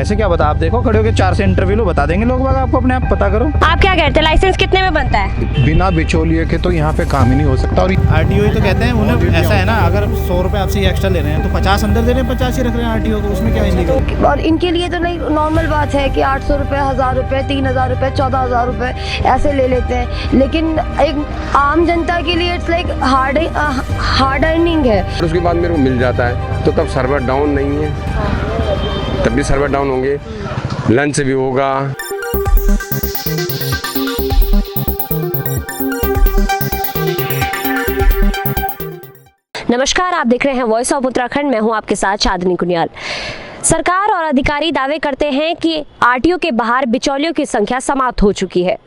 कैसे क्या बता, आप देखो खड़े होकर 4 से इंटरव्यू लो, बता देंगे लोग बाग आपको, अपने आप पता करो। आप क्या कहते हैं, लाइसेंस कितने में बनता है? बिना बिचौलिए के तो यहाँ पे काम ही नहीं हो सकता। और आरटीओ ही तो कहते हैं, उन्हें ऐसा है ना, अगर 100 रुपये आपसे एक्स्ट्रा ले रहे हैं तो 50 अंदर दे रहे हैं, 50 ही रख रहे हैं आरटीओ को, उसमें क्या इलीगल? और इनके लिए तो नहीं नॉर्मल बात है कि 800 रुपये, 1000 रुपये, 3000 रुपये, 14000 रुपये ऐसे ले लेते हैं, लेकिन एक आम जनता के लिए इट्स लाइक हार्ड अर्निंग है। उसके बाद मेरे को मिल जाता है तो तब सर्वर डाउन नहीं है, तब भी सर्वर डाउन होंगे, लंच भी होगा। नमस्कार, आप देख रहे हैं वॉइस ऑफ उत्तराखंड। मैं हूं आपके साथ चांदनी कुनियाल। सरकार और अधिकारी दावे करते हैं कि आरटीओ के बाहर बिचौलियों की संख्या समाप्त हो चुकी है।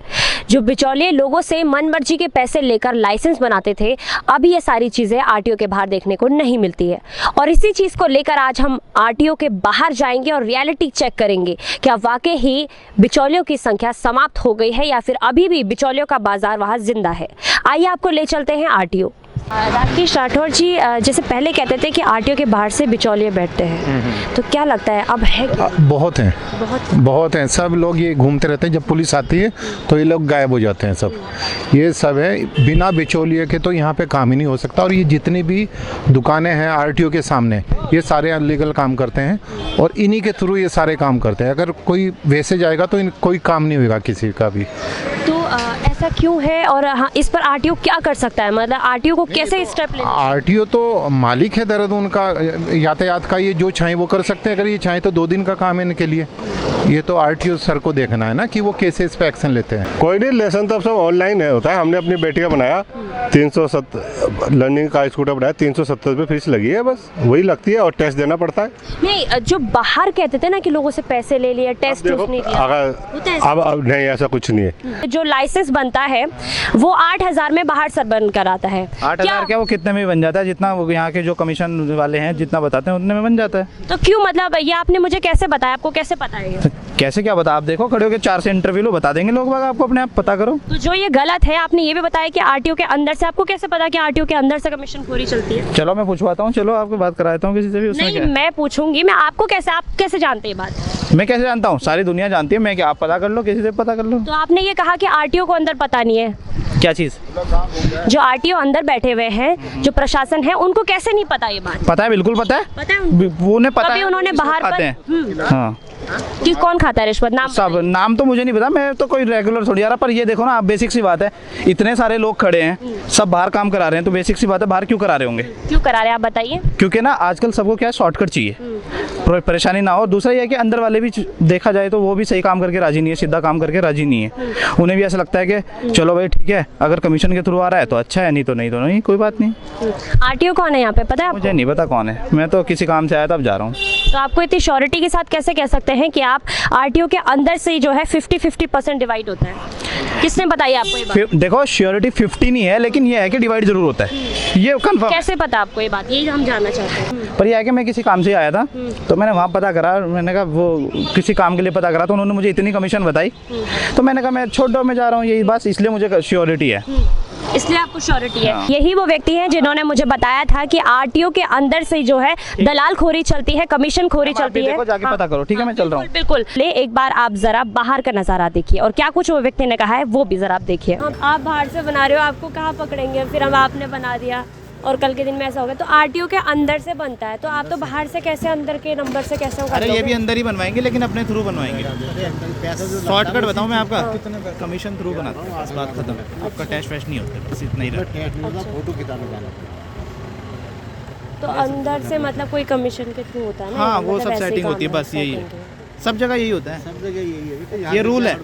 जो बिचौलिए लोगों से मनमर्जी के पैसे लेकर लाइसेंस बनाते थे, अब ये सारी चीज़ें आरटीओ के बाहर देखने को नहीं मिलती है। और इसी चीज़ को लेकर आज हम आरटीओ के बाहर जाएंगे और रियलिटी चेक करेंगे, क्या वाकई ही बिचौलियों की संख्या समाप्त हो गई है या फिर अभी भी बिचौलियों का बाजार वहाँ जिंदा है। आइए आपको ले चलते हैं आरटीओ। राकेश राठौर जी, जैसे पहले कहते थे कि आरटीओ के बाहर से बिचौलिए बैठते हैं, तो क्या लगता है अब है क्या? बहुत हैं। सब लोग ये घूमते रहते हैं, जब पुलिस आती है तो ये लोग गायब हो जाते हैं। सब ये सब है, बिना बिचौलिए के तो यहाँ पे काम ही नहीं हो सकता। और ये जितनी भी दुकानें हैं आरटीओ के सामने, ये सारे अनलीगल काम करते हैं और इन्हीं के थ्रू ये सारे काम करते हैं। अगर कोई वैसे जाएगा तो कोई काम नहीं होगा किसी का भी। तो ऐसा क्यों है और हाँ, इस पर आरटीओ क्या कर सकता है? मतलब आरटीओ को कैसे स्टेप लेना? आरटीओ तो मालिक है देहरादून का, यातायात का, ये जो चाहे वो कर सकते हैं। अगर ये चाहे तो 2 दिन का काम है इनके लिए। ये तो आरटीओ सर को देखना है ना कि वो कैसे इस पे एक्शन लेते हैं। कोई नहीं, लेसन तो सब ऑनलाइन है होता है। हमने अपनी बेटी का बनाया 370 लर्निंग का स्कूटर बनाया, 370 रुपये फीस लगी है, बस वही लगती है और टेस्ट देना पड़ता है। नहीं, जो बाहर कहते थे ना कि लोगों से पैसे ले लिए, टेस्ट नहीं दिया, अब नहीं, ऐसा कुछ नहीं है। जो लाइसेंस बनता है वो 8000 में बाहर से बन कर आता है। 8000 क्या, वो कितने में बन जाता है? जितना वो यहाँ के जो कमीशन वाले हैं जितना बताते हैं उतने में बन जाता है। तो क्यों, मतलब ये आपने मुझे कैसे बताया? आपको कैसे पता है? कैसे क्या बता, आप देखो खड़े होकर 4 से इंटरव्यू लो, बता देंगे लोग बाग आपको, अपने आप पता करो। तो जो ये गलत है, आपने ये भी बताया कि आरटीओ के अंदर से, आपको कैसे पता कि आरटीओ के अंदर से कमीशन खोरी चलती है? चलो मैं पूछवाता हूँ, चलो आपको बात कराता हूँ किसी से भी। उसमें नहीं, क्या? मैं पूछूंगी। मैं आपको कैसे, आप कैसे जानते हैं बात? मैं कैसे जानता हूँ? सारी दुनिया जानती है। मैं क्या, आप पता कर लो, किसी से पता कर लो। तो आपने ये कहा कि आरटीओ को अंदर पता नहीं है। क्या चीज़? जो आरटीओ अंदर बैठे हुए हैं, जो प्रशासन है, उनको कैसे नहीं पता ये बात? पता है, बिल्कुल पता है। पता है उन्हें पता कभी है, उन्होंने बाहर खाते हैं। हाँ, कि कौन खाता है रिश्वत? नाम सब नाम तो मुझे नहीं पता, मैं तो कोई रेगुलर थोड़ी आ रहा। पर ये देखो ना आप, बेसिक सी बात है, इतने सारे लोग खड़े हैं, सब बाहर काम करा रहे हैं, तो बेसिक सी बात है बाहर क्यों करा रहे होंगे? क्यों करा रहे हैं आप बताइए? क्योंकि ना आजकल सबको क्या है, शॉर्टकट चाहिए, परेशानी ना हो। दूसरा ये है कि अंदर वाले भी देखा जाए तो वो भी सही काम करके राजी नहीं है, सीधा काम करके राजी नहीं है। उन्हें भी ऐसा लगता है कि चलो भाई ठीक है, अगर कमीशन के थ्रू आ रहा है तो अच्छा है, नहीं तो नहीं, कोई बात नहीं। आरटीओ कौन है यहाँ पे, पता है आपको? मुझे नहीं पता कौन है, मैं तो किसी काम से आया था, अब जा रहा हूँ। तो आपको इतनी श्योरिटी के साथ कैसे कह सकते हैं कि आप आरटीओ के अंदर से जो है 50-50% डिवाइड होता है? किसने बताई आपको ये बात? देखो, श्योरिटी 50 नहीं है, लेकिन ये है कि डिवाइड जरूर होता है, ये कंफर्म। कैसे पता आपको ये बात? यही हम जानना चाहते हैं। पर यह है कि मैं किसी काम से आया था, तो मैंने वहाँ पता करा, मैंने कहा वो किसी काम के लिए पता करा, तो उन्होंने मुझे इतनी कमीशन बताई, तो मैंने कहा मैं छोड़ दो, मैं जा रहा हूँ, यही बस, इसलिए मुझे श्योरिटी है। इसलिए आपको श्योरिटी है। यही वो व्यक्ति हैं जिन्होंने मुझे बताया था कि आरटीओ के अंदर से जो है दलाल खोरी चलती है, कमीशन खोरी चलती है। देखो, जाके पता करो, ठीक है, मैं चल रहा हूँ। बिल्कुल। ले, एक बार आप जरा बाहर का नजारा देखिए और क्या कुछ वो व्यक्ति ने कहा है वो भी जरा आप देखिए। आप बाहर से बना रहे हो, आपको कहाँ पकड़ेंगे? फिर हम आपने बना दिया और कल के दिन में ऐसा हो गया। तो आरटीओ के अंदर से बनता है, तो आप तो बाहर से कैसे, अंदर के नंबर से कैसे होगा? अरे ये भी अंदर ही बनवाएंगे, लेकिन अपने थ्रू बनवाएंगे। शॉर्टकट बताऊं मैं आपका, कमीशन थ्रू बनाता हूँ, बस बात खत्म। आपका टेस्ट वेस्ट नहीं होता, बस इतना ही रहता। तो अंदर से मतलब कोई कमीशन के थ्रू होता है ना? हाँ, वो मतलब सब ऐसे ही सेटिंग काम होती है, बस यही है, सब जगह यही होता है, सब जगह यही है, ये रूल है।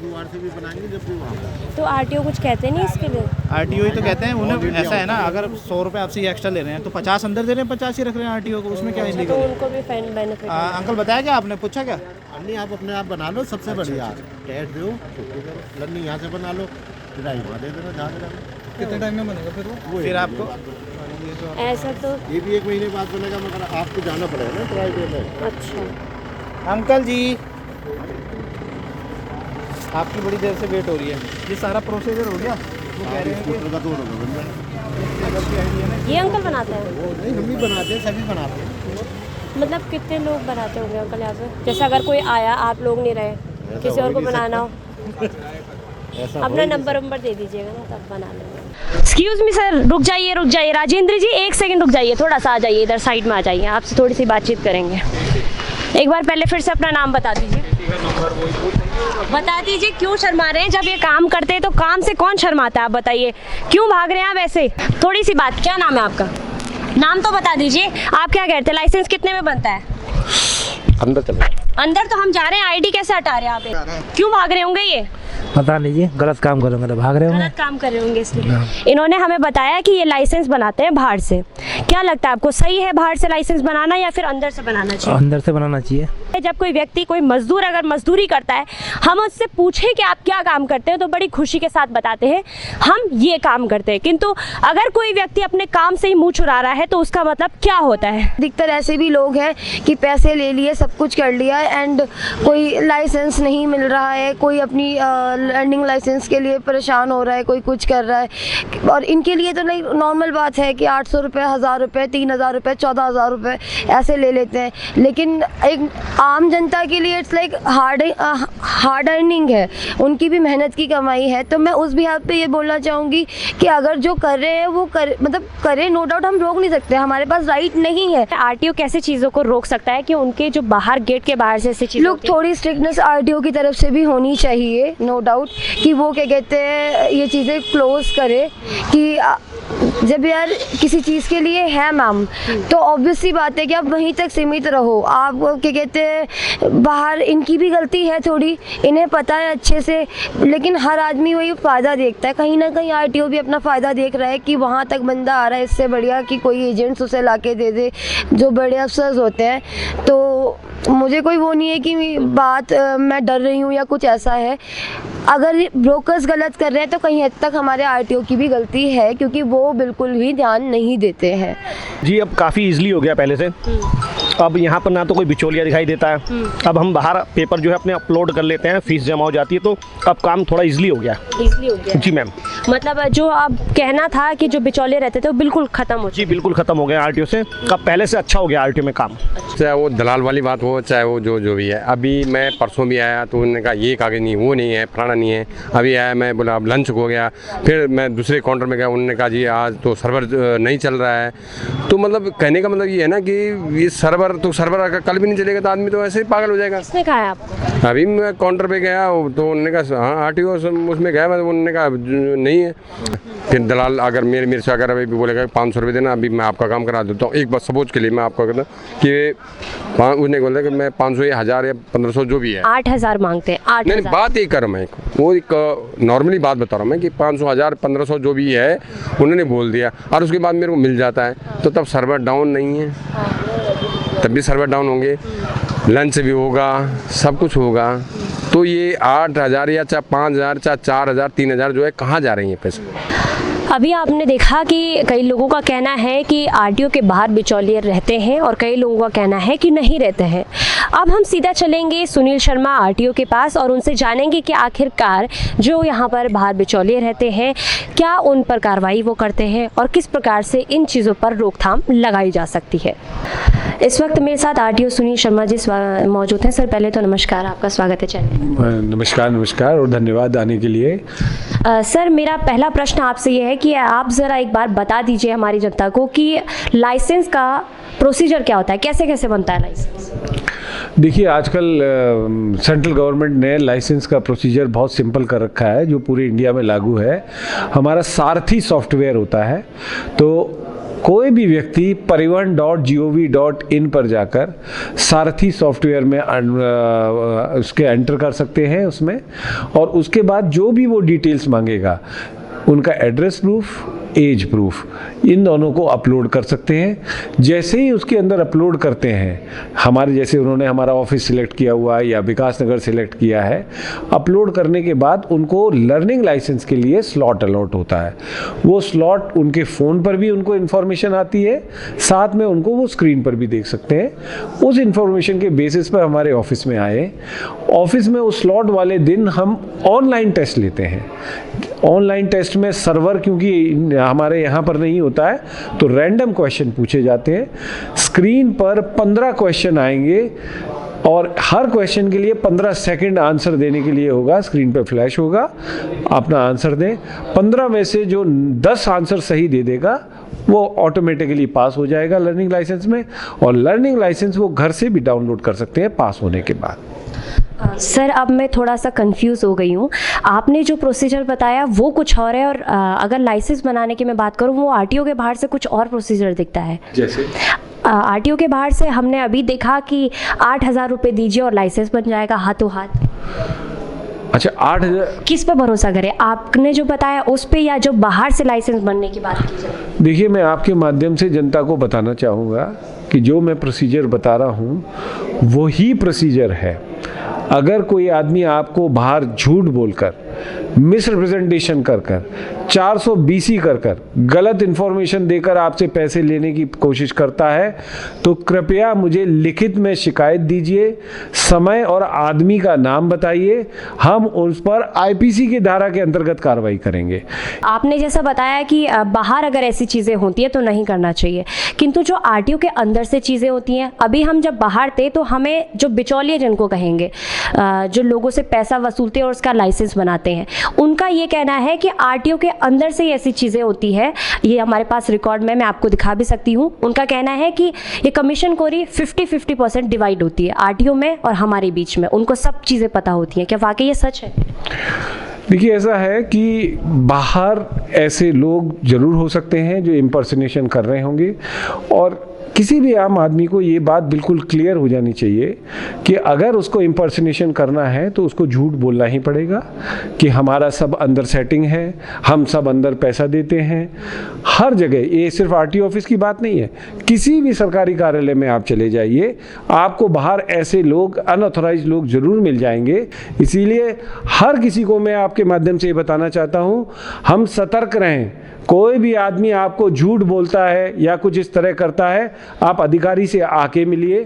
तो आरटीओ कुछ कहते नहीं इसके लिए? आरटीओ ही तो कहते हैं, उन्हें ऐसा है ना, अगर 100 रुपये आपसे एक्स्ट्रा ले रहे हैं तो 50 अंदर दे रहे हैं, 50 ही रख रहे हैं आरटीओ को, उसमें क्या तो इलीगल? उनको भी फाइन बेनिफिट? अंकल बताया क्या आपने, पूछा क्या? नहीं, आप अपने आप बना लो, सबसे बढ़िया टेस्ट दो, लर्निंग यहाँ से बना लो, ड्राइव वहाँ दे देना, जहाँ देना। कितने टाइम में बनेगा फिर वो? फिर आपको ऐसा तो ये भी 1 महीने बाद बनेगा, मगर आपको जाना पड़ेगा ना ड्राइव में। अच्छा। अंकल जी, आपकी बड़ी देर से वेट हो रही है, ये सारा प्रोसीजर हो गया? वो कह रहे हैं कि का 2 रुपये बन जाए। ये अंकल बनाते हैं? वो नहीं, हम भी बनाते हैं, सभी बनाते हैं। मतलब कितने लोग बनाते होंगे अंकल यहाँ पे? जैसे अगर कोई आया, आप लोग नहीं रहे, किसी और को बनाना हो, अपना नंबर दे दीजिएगा ना, तब बना लेंगे। एक्सक्यूज मी सर, रुक जाइए राजेंद्र जी, 1 सेकंड रुक जाइए, थोड़ा सा आ जाइए, इधर साइड में आ जाइए, आपसे थोड़ी सी बातचीत करेंगे। एक बार पहले फिर से अपना नाम बता दीजिए। बता दीजिए क्यों शर्मा रहे हैं? जब ये काम करते हैं तो काम से कौन शर्माता है, आप बताइए, क्यों भाग रहे हैं आप ऐसे? थोड़ी सी बात, क्या नाम है आपका? नाम तो बता दीजिए। आप क्या कहते हैं, लाइसेंस कितने में बनता है? अंदर चलो। अंदर तो हम जा रहे हैं, आईडी कैसे हटा रहे हैं आप? क्यों भाग रहे होंगे ये? पता नहीं जी, गलत काम करूँगा तो भाग रहे होंगे। गलत काम कर रहे होंगे इसलिए। इन्होंने हमें बताया कि ये लाइसेंस बनाते हैं बाहर से। क्या लगता है आपको, सही है बाहर से लाइसेंस बनाना या फिर अंदर से बनाना चाहिए? अंदर से बनाना चाहिए। जब कोई व्यक्ति, कोई मजदूर अगर मजदूरी करता है, हम उससे पूछे कि आप क्या काम करते हैं, तो बड़ी खुशी के साथ बताते हैं हम ये काम करते हैं। किंतु अगर कोई व्यक्ति अपने काम से ही मुंह छुड़ा रहा है तो उसका मतलब क्या होता है? अधिकतर ऐसे भी लोग हैं कि पैसे ले लिए, सब कुछ कर लिया एंड कोई लाइसेंस नहीं मिल रहा है, कोई अपनी लर्निंग लाइसेंस के लिए परेशान हो रहा है, कोई कुछ कर रहा है। और इनके लिए तो नहीं, नॉर्मल बात है कि 800 रुपये, 1000 रुपये, 3000 रुपये, 14000 रुपये ऐसे ले लेते हैं। लेकिन एक आम जनता के लिए इट्स लाइक हार्ड अर्निंग है, उनकी भी मेहनत की कमाई है। तो मैं उस बिहाफ पे ये बोलना चाहूँगी कि अगर जो कर रहे हैं वो करें, नो डाउट, हम रोक नहीं सकते, हमारे पास राइट नहीं है। आरटीओ कैसे चीज़ों को रोक सकता है कि उनके जो बाहर गेट के बाहर से ऐसी चीज़ें लोग, थोड़ी स्ट्रिक्टनेस आरटीओ की तरफ से भी होनी चाहिए, नो डाउट, कि वो क्या कहते हैं, ये चीज़ें क्लोज करे कि जब यार किसी चीज़ के लिए है मैम, तो ऑब्वियस सी बात है कि आप वहीं तक सीमित रहो। आप क्या कहते हैं, बाहर इनकी भी गलती है थोड़ी, इन्हें पता है अच्छे से, लेकिन हर आदमी वही फ़ायदा देखता है। कहीं ना कहीं आरटीओ भी अपना फ़ायदा देख रहा है कि वहाँ तक बंदा आ रहा है, इससे बढ़िया कि कोई एजेंट्स उसे ला के दे दे, जो बड़े अफसर्स होते हैं। तो मुझे कोई वो नहीं है कि बात मैं डर रही हूँ या कुछ ऐसा है। अगर ब्रोकर्स गलत कर रहे हैं तो कहीं हद तक हमारे आरटीओ की भी गलती है, क्योंकि वो बिल्कुल भी ध्यान नहीं देते हैं। जी अब काफ़ी इजीली हो गया पहले से। अब यहाँ पर ना तो कोई बिचौलिया दिखाई देता है। अब हम बाहर पेपर जो है अपने अपलोड कर लेते हैं, फीस जमा हो जाती है, तो अब काम थोड़ा इजीली हो गया। इजीली हो गया जी मैम। मतलब जो अब कहना था कि जो बिचौलिए रहते थे वो बिल्कुल खत्म हो जी बिल्कुल ख़त्म हो गया आरटीओ से। अब पहले से अच्छा हो गया आरटीओ में काम। चाहे वो दलाल वाली बात हो, चाहे वो जो भी है। अभी मैं परसों भी आया तो उन्होंने कहा ये कागज़ नहीं, वो नहीं है, फलाना नहीं है। अभी आया, मैं बोला अब लंच हो गया, फिर मैं दूसरे काउंटर में गया, उन्होंने कहा जी आज तो सर्वर नहीं चल रहा है। तो मतलब कहने का मतलब ये है ना कि ये सर्वर अगर कल भी नहीं चलेगा तो आदमी तो ऐसे ही पागल हो जाएगा। किसने कहा है आपको? अभी मैं काउंटर पे गया तो उन्होंने कहा हाँ आरटीओ उसमें गया, मतलब उन्होंने कहा नहीं है। फिर दलाल अगर मेरे से अगर अभी बोलेगा 500 रुपये देना, अभी मैं आपका काम करा देता हूँ। एक बार सपोज के लिए मैं आपको कहता हूँ कि उसने बोला कि मैं 500 या 1000 या 1500 जो भी है, 8000 मांगते हैं। 8000 नहीं बात एक कर, मैं वो एक नॉर्मली बात बता रहा हूँ मैं कि 500, 1000, 1500 जो भी है उन्होंने बोल दिया, और उसके बाद मेरे को मिल जाता है, तो तब सर्वर डाउन नहीं है, तब भी सर्वर डाउन होंगे, लंच भी होगा, सब कुछ होगा। तो ये 8000 या चाहे 5000, चाहे 4000, 3000 जो है, कहाँ जा रही है पैसे? अभी आपने देखा कि कई लोगों का कहना है कि आरटीओ के बाहर बिचौलिए रहते हैं और कई लोगों का कहना है कि नहीं रहते हैं। अब हम सीधा चलेंगे सुनील शर्मा आरटीओ के पास और उनसे जानेंगे कि आखिरकार जो यहाँ पर बाहर बिचौलिए रहते हैं, क्या उन पर कार्रवाई वो करते हैं और किस प्रकार से इन चीज़ों पर रोकथाम लगाई जा सकती है। इस वक्त मेरे साथ आरटीओ सुनील शर्मा जी मौजूद हैं। सर पहले तो नमस्कार, आपका स्वागत है चैनल। नमस्कार और धन्यवाद आने के लिए। सर मेरा पहला प्रश्न आपसे ये है कि आप ज़रा एक बार बता दीजिए हमारी जनता को कि लाइसेंस का प्रोसीजर क्या होता है, कैसे कैसे बनता है लाइसेंस? देखिए आजकल सेंट्रल गवर्नमेंट ने लाइसेंस का प्रोसीजर बहुत सिंपल कर रखा है, जो पूरे इंडिया में लागू है। हमारा सारथी सॉफ्टवेयर होता है, तो कोई भी व्यक्ति परिवहन.gov.in पर जाकर सारथी सॉफ्टवेयर में उसके एंटर कर सकते हैं उसमें, और उसके बाद जो भी वो डिटेल्स मांगेगा, उनका एड्रेस प्रूफ, एज प्रूफ, इन दोनों को अपलोड कर सकते हैं। जैसे ही उसके अंदर अपलोड करते हैं, हमारे जैसे उन्होंने हमारा ऑफिस सिलेक्ट किया हुआ है या विकास नगर सिलेक्ट किया है, अपलोड करने के बाद उनको लर्निंग लाइसेंस के लिए स्लॉट अलॉट होता है। वो स्लॉट उनके फ़ोन पर भी उनको इन्फॉर्मेशन आती है, साथ में उनको वो स्क्रीन पर भी देख सकते हैं। उस इन्फॉर्मेशन के बेसिस पर हमारे ऑफिस में आए, ऑफिस में उस स्लॉट वाले दिन हम ऑनलाइन टेस्ट लेते हैं। ऑनलाइन टेस्ट में सर्वर, क्योंकि हमारे यहाँ पर नहीं होता है, तो रैंडम क्वेश्चन पूछे जाते हैं। स्क्रीन पर 15 क्वेश्चन आएंगे और हर क्वेश्चन के लिए 15 सेकंड आंसर देने के लिए होगा। स्क्रीन पे फ्लैश होगा, अपना आंसर दें। 15 में से जो 10 आंसर सही दे देगा वो ऑटोमेटिकली पास हो जाएगा लर्निंग लाइसेंस में, और लर्निंग लाइसेंस वो घर से भी डाउनलोड कर सकते हैं पास होने के बाद। सर अब मैं थोड़ा सा कंफ्यूज हो गई हूँ। आपने जो प्रोसीजर बताया वो कुछ और है, और अगर लाइसेंस बनाने की मैं बात करूँ वो आरटीओ के बाहर से कुछ और प्रोसीजर दिखता है। जैसे आरटीओ के बाहर से हमने अभी देखा कि 8,000 रुपये दीजिए और लाइसेंस बन जाएगा हाथों हाथ। अच्छा, 8,000 किस पे भरोसा करें, आपने जो बताया उस पे या जो बाहर से लाइसेंस बनने की बात की जाए? देखिए, मैं आपके माध्यम से जनता को बताना चाहूँगा कि जो मैं प्रोसीजर बता रहा हूँ वही प्रोसीजर है। अगर कोई आदमी आपको बाहर झूठ बोलकर, मिसरिप्रेजेंटेशन कर 420 कर गलत इन्फॉर्मेशन देकर आपसे पैसे लेने की कोशिश करता है तो कृपया मुझे लिखित में शिकायत दीजिए, समय और आदमी का नाम बताइए, हम उस पर आईपीसी की धारा के अंतर्गत कार्रवाई करेंगे। आपने जैसा बताया कि बाहर अगर ऐसी चीज़ें होती हैं तो नहीं करना चाहिए, किंतु जो आरटीओ के अंदर से चीज़ें होती हैं, अभी हम जब बाहर थे तो हमें जो बिचौलिए जिनको कहेंगे, जो लोगों से पैसा वसूलते हैं और उसका लाइसेंस बनाते हैं, उनका ये कहना है कि आरटीओ के अंदर से ही ऐसी चीज़ें होती है। ये हमारे पास रिकॉर्ड में मैं आपको दिखा भी सकती हूँ। उनका कहना है कि ये कमीशन खोरी 50-50% डिवाइड होती है आरटीओ में और हमारे बीच में, उनको सब चीज़ें पता होती हैं। क्या वाकई ये सच है? देखिए, ऐसा है कि बाहर ऐसे लोग जरूर हो सकते हैं जो इम्पर्सनेशन कर रहे होंगे, और किसी भी आम आदमी को ये बात बिल्कुल क्लियर हो जानी चाहिए कि अगर उसको इम्पर्सनेशन करना है तो उसको झूठ बोलना ही पड़ेगा कि हमारा सब अंदर सेटिंग है, हम सब अंदर पैसा देते हैं। हर जगह, ये सिर्फ आरटीओ ऑफिस की बात नहीं है, किसी भी सरकारी कार्यालय में आप चले जाइए, आपको बाहर ऐसे लोग, अनऑथराइज्ड लोग जरूर मिल जाएंगे। इसीलिए हर किसी को मैं आपके माध्यम से ये बताना चाहता हूँ, हम सतर्क रहें। कोई भी आदमी आपको झूठ बोलता है या कुछ इस तरह करता है, आप अधिकारी से आके मिलिए,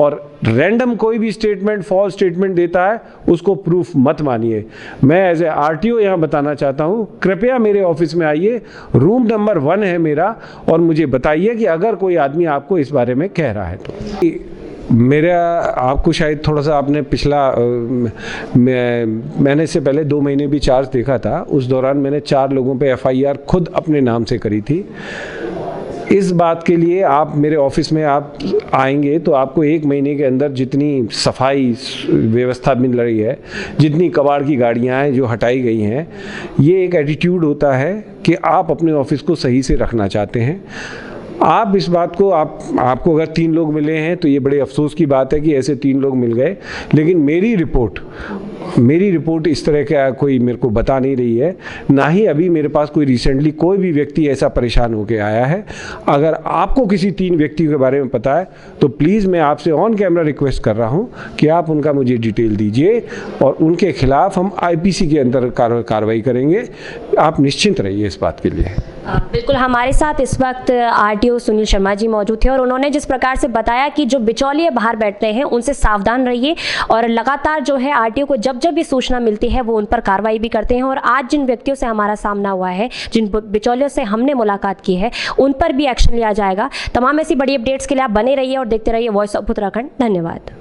और रैंडम कोई भी स्टेटमेंट, फॉल्स स्टेटमेंट देता है उसको प्रूफ मत मानिए। मैं एज ए आरटीओ यहाँ बताना चाहता हूँ, कृपया मेरे ऑफिस में आइए, रूम नंबर 1 है मेरा, और मुझे बताइए कि अगर कोई आदमी आपको इस बारे में कह रहा है तो। मेरा आपको शायद थोड़ा सा, आपने पिछला मैंने इससे पहले 2 महीने भी चार्ज देखा था, उस दौरान मैंने 4 लोगों पे एफआईआर खुद अपने नाम से करी थी। इस बात के लिए आप मेरे ऑफिस में आप आएंगे तो आपको 1 महीने के अंदर जितनी सफाई व्यवस्था मिल रही है, जितनी कबाड़ की गाड़ियां हैं जो हटाई गई हैं, ये एक एटीट्यूड होता है कि आप अपने ऑफिस को सही से रखना चाहते हैं। आप इस बात को, आपको अगर 3 लोग मिले हैं तो ये बड़े अफसोस की बात है कि ऐसे 3 लोग मिल गए, लेकिन मेरी रिपोर्ट इस तरह का कोई मेरे को बता नहीं रही है, ना ही अभी मेरे पास कोई रिसेंटली कोई भी व्यक्ति ऐसा परेशान होकर आया है। अगर आपको किसी 3 व्यक्ति के बारे में पता है तो प्लीज़ मैं आपसे ऑन कैमरा रिक्वेस्ट कर रहा हूं कि आप उनका मुझे डिटेल दीजिए, और उनके खिलाफ हम आईपीसी के अंदर कार्रवाई करेंगे। आप निश्चिंत रहिए इस बात के लिए। बिल्कुल, हमारे साथ इस वक्त आरटीओ सुनील शर्मा जी मौजूद थे, और उन्होंने जिस प्रकार से बताया कि जो बिचौलिए बाहर बैठते हैं उनसे सावधान रहिए, और लगातार जो है आरटीओ को जब जब भी सूचना मिलती है वो उन पर कार्रवाई भी करते हैं। और आज जिन व्यक्तियों से हमारा सामना हुआ है, जिन बिचौलियों से हमने मुलाकात की है, उन पर भी एक्शन लिया जाएगा। तमाम ऐसी बड़ी अपडेट्स के लिए आप बने रहिए और देखते रहिए वॉइस ऑफ उत्तराखंड। धन्यवाद।